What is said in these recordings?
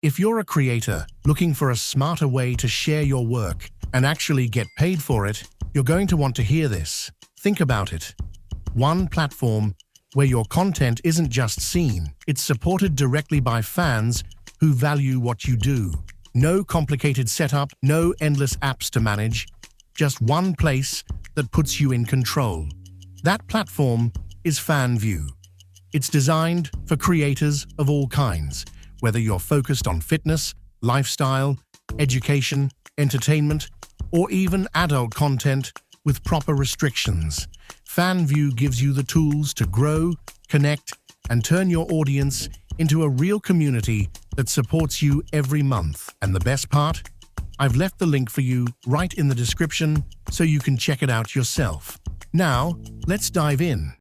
If you're a creator looking for a smarter way to share your work and actually get paid for it, you're going to want to hear this. Think about it. One platform where your content isn't just seen, it's supported directly by fans who value what you do. No complicated setup, no endless apps to manage, just one place that puts you in control. That platform is Fanvue. It's designed for creators of all kinds, whether you're focused on fitness, lifestyle, education, entertainment, or even adult content with proper restrictions. Fanvue gives you the tools to grow, connect, and turn your audience into a real community that supports you every month. And the best part? I've left the link for you right in the description so you can check it out yourself. Now, let's dive in.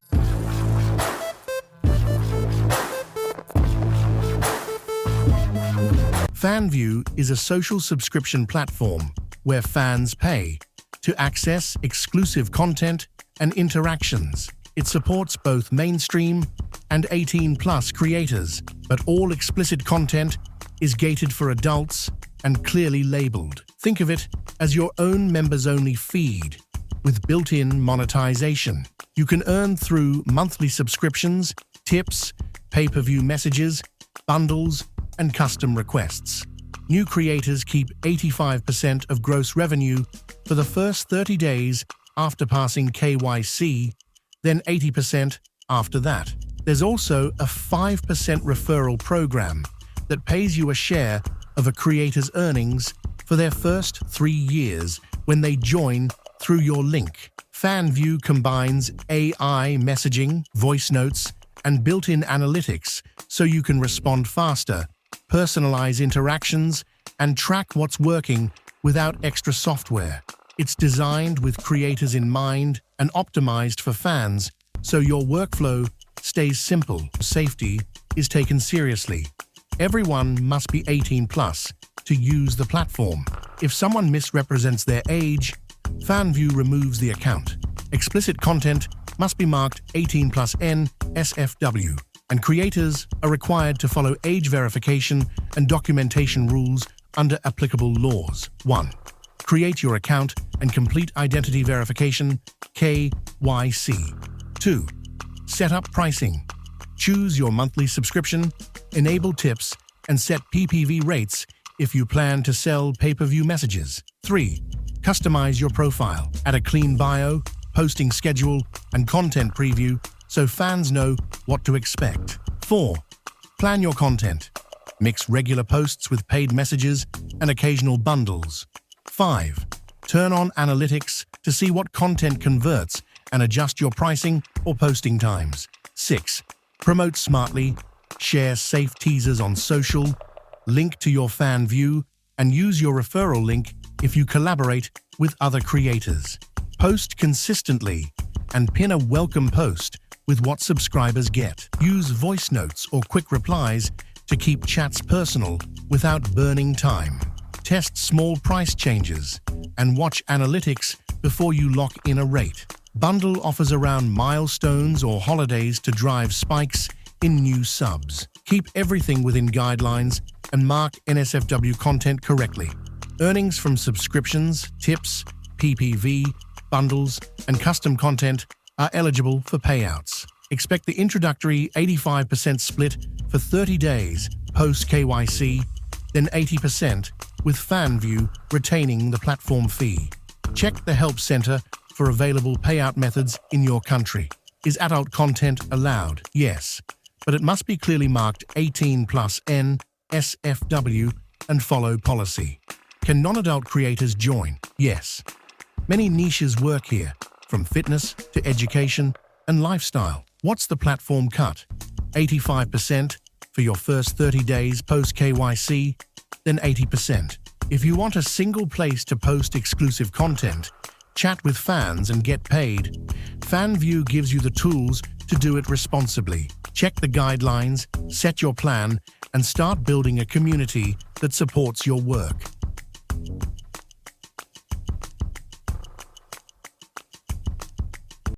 Fanvue is a social subscription platform where fans pay to access exclusive content and interactions. It supports both mainstream and 18+ creators, but all explicit content is gated for adults and clearly labeled. Think of it as your own members-only feed with built-in monetization. You can earn through monthly subscriptions, tips, pay-per-view messages, bundles, and custom requests. New creators keep 85% of gross revenue for the first 30 days after passing KYC, then 80% after that. There's also a 5% referral program that pays you a share of a creator's earnings for their first 3 years when they join through your link. Fanvue combines AI messaging, voice notes, and built-in analytics so you can respond faster, personalize interactions, and track what's working without extra software. It's designed with creators in mind and optimized for fans, so your workflow stays simple. Safety is taken seriously. Everyone must be 18+ to use the platform. If someone misrepresents their age, Fanvue removes the account. Explicit content must be marked 18+N SFW, and creators are required to follow age verification and documentation rules under applicable laws. 1. Create your account and complete identity verification (KYC). 2. Set up pricing. Choose your monthly subscription, enable tips, and set PPV rates if you plan to sell pay-per-view messages. 3. Customize your profile. Add a clean bio, posting schedule, and content preview so fans know what to expect. 4. Plan your content. Mix regular posts with paid messages and occasional bundles. 5. Turn on analytics to see what content converts and adjust your pricing or posting times. 6. Promote smartly. Share safe teasers on social. Link to your Fanvue and use your referral link if you collaborate with other creators. Post consistently and pin a welcome post with what subscribers get. Use voice notes or quick replies to keep chats personal without burning time. Test small price changes and watch analytics before you lock in a rate. Bundle offers around milestones or holidays to drive spikes in new subs. Keep everything within guidelines and mark NSFW content correctly. Earnings from subscriptions, tips, PPV, bundles, and custom content are eligible for payouts. Expect the introductory 85% split for 30 days post KYC, then 80% with Fanvue retaining the platform fee. Check the Help Center for available payout methods in your country. Is adult content allowed? Yes, but it must be clearly marked 18+N SFW and follow policy. Can non-adult creators join? Yes. Many niches work here, from fitness to education and lifestyle. What's the platform cut? 85% for your first 30 days post KYC, then 80%. If you want a single place to post exclusive content, chat with fans and get paid, Fanvue gives you the tools to do it responsibly. Check the guidelines, set your plan, and start building a community that supports your work.